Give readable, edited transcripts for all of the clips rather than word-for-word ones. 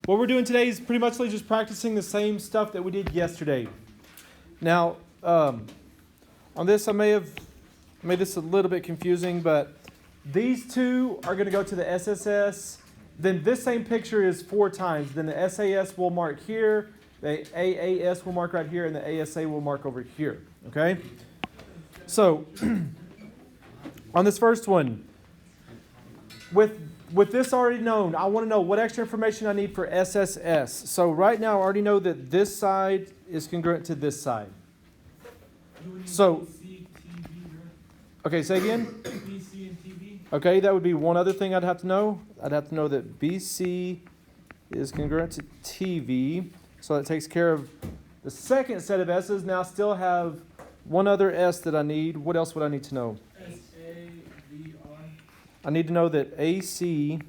What we're doing today is pretty much just practicing the same stuff that we did yesterday. Now, on this, I may have made this a little bit confusing, but these two are going to go to the SSS. Then this same picture is 4 times. Then the SAS will mark here, the AAS will mark right here, and the ASA will mark over here. Okay? So, on this first one, with this already known, I want to know what extra information I need for SSS. So right now I already know that this side is congruent to this side. So, okay, say again? BC and TV. Okay, that would be one other thing I'd have to know. I'd have to know that BC is congruent to TV. So that takes care of the second set of S's. Now I still have one other S that I need. What else would I need to know? SAVR. I need to know that AC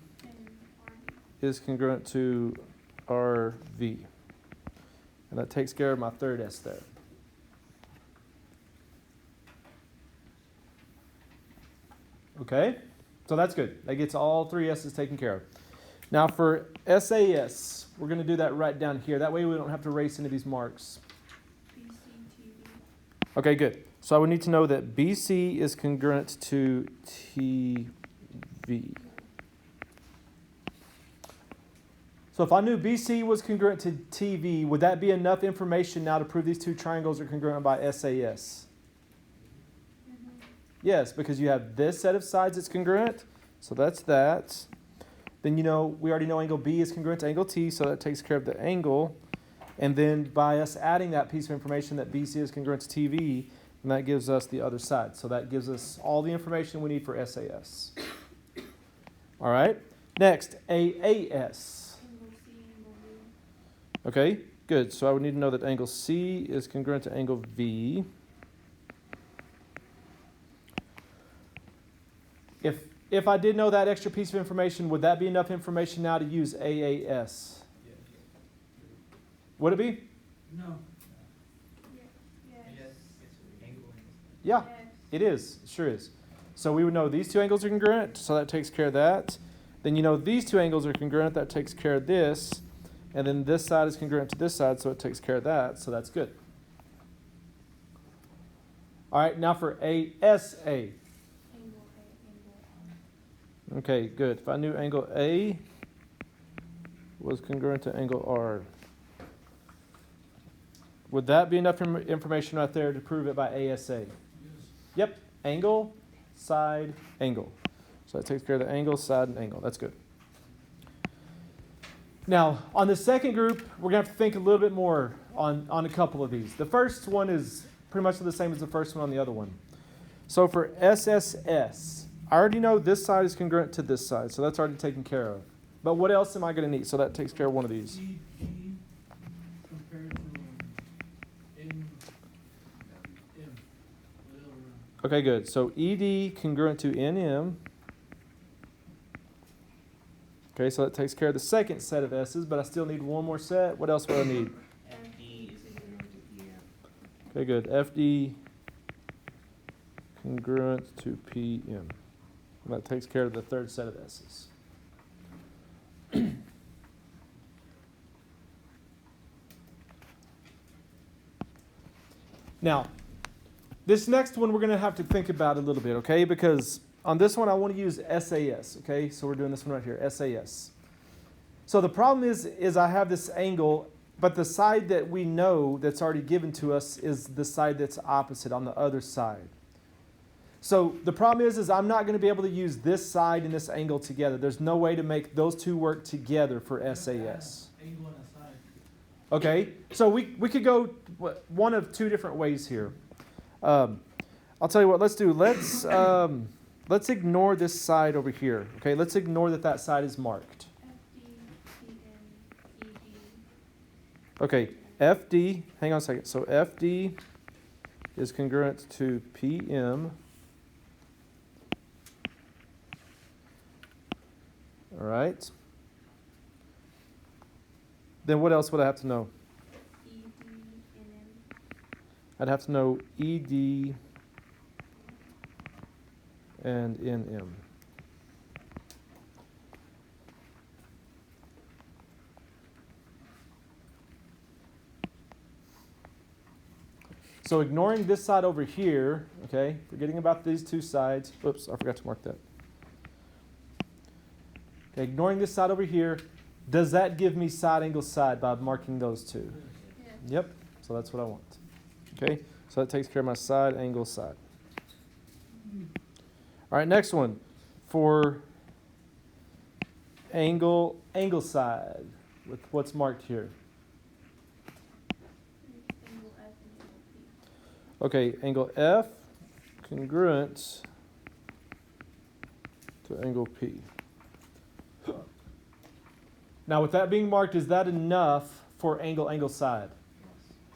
is congruent to RV. And that takes care of my third S there. Okay, so that's good. That gets all 3 S's taken care of. Now for SAS, we're going to do that right down here. That way we don't have to erase any of these marks. Okay, good. So I would need to know that BC is congruent to TV. So if I knew BC was congruent to TV, would that be enough information now to prove these two triangles are congruent by SAS? Yes, because you have this set of sides that's congruent, so that's that. Then we already know angle B is congruent to angle T, so that takes care of the angle. And then by us adding that piece of information that BC is congruent to TV, and that gives us the other side. So that gives us all the information we need for SAS. All right, next, AAS. Okay, good. So I would need to know that angle C is congruent to angle V. If I did know that extra piece of information, would that be enough information now to use AAS? Would it be? No. Yeah, it is. It sure is. So we would know these two angles are congruent, so that takes care of that. Then these two angles are congruent, that takes care of this. And then this side is congruent to this side, so it takes care of that, so that's good. All right, now for ASA. Okay, good. If I knew angle A was congruent to angle R, would that be enough information right there to prove it by ASA? Yes. Yep, angle, side, angle. So that takes care of the angle, side, and angle. That's good. Now, on the second group, we're going to have to think a little bit more on a couple of these. The first one is pretty much the same as the first one on the other one. So for SSS, I already know this side is congruent to this side, so that's already taken care of. But what else am I going to need? So that takes care of one of these. ED compared to M. Okay, good. So ED congruent to NM. Okay, so that takes care of the second set of S's, but I still need one more set. What else would I need? FD is congruent to PM. Okay, good. FD congruent to PM. And that takes care of the third set of S's. Now, this next one we're going to have to think about a little bit, okay? Because on this one I want to use SAS, okay? So we're doing this one right here, SAS. So the problem is I have this angle, but the side that we know that's already given to us is the side that's opposite on the other side. So the problem is I'm not going to be able to use this side and this angle together. There's no way to make those two work together for SAS. Angle on the side. Okay, so we could go one of 2 different ways here. I'll tell you what, let's do. Let's ignore this side over here. Okay, let's ignore that side is marked. Okay, FD, hang on a second. So FD is congruent to PM. All right. Then what else would I have to know? I'd have to know ED and NM. So ignoring this side over here, okay, forgetting about these two sides. Oops, I forgot to mark that. Okay, ignoring this side over here, does that give me side angle side by marking those two? Yeah. Yep, so that's what I want. Okay, so that takes care of my side angle side. All right, next one. For angle side with what's marked here. Angle F and angle P. Okay, angle F congruent to angle P. Now with that being marked, is that enough for angle side?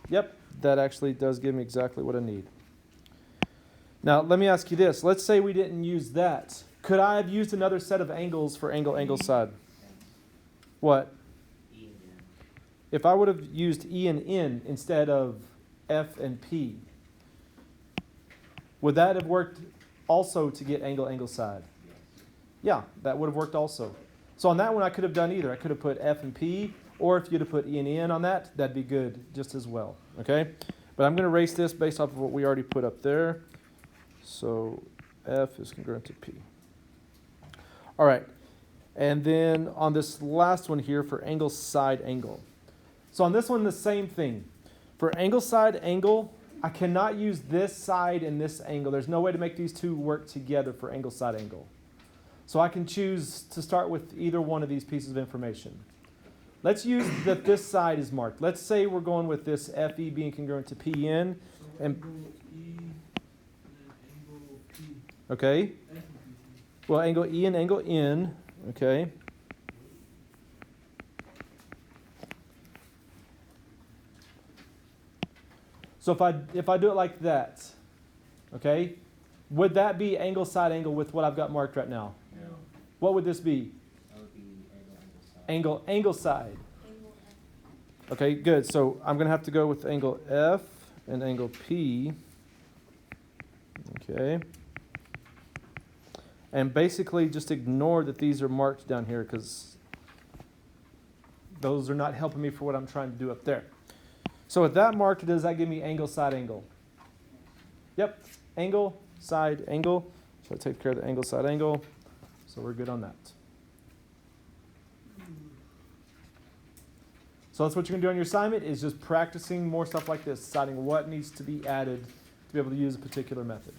Yep, that actually does give me exactly what I need. Now let me ask you this. Let's say we didn't use that. Could I have used another set of angles for angle side? What? E and N. If I would have used E and N instead of F and P, would that have worked also to get angle side? Yes. Yeah, that would have worked also. So on that one, I could have done either. I could have put F and P, or if you'd have put E and N on that, that'd be good just as well, okay? But I'm going to erase this based off of what we already put up there. So F is congruent to P. All right, and then on this last one here for angle side angle. So on this one, the same thing. For angle side angle, I cannot use this side and this angle. There's no way to make these two work together for angle side angle. So I can choose to start with either one of these pieces of information. Let's use that this side is marked. Let's say we're going with this FE being congruent to PN. So And- angle E and then angle P. Okay, F and P. well, angle E and angle N, okay. So if I do it like that, okay, would that be angle side angle with what I've got marked right now? No, What would this be? that would be angle side. Angle side. Angle F. Okay, good. So I'm going to have to go with angle F and angle P. Okay. And basically just ignore that these are marked down here because those are not helping me for what I'm trying to do up there. So with that marked, does that give me angle side angle? Yep, angle side angle. So I take care of the angle side angle. So we're good on that. So that's what you're going to do on your assignment is just practicing more stuff like this, deciding what needs to be added to be able to use a particular method.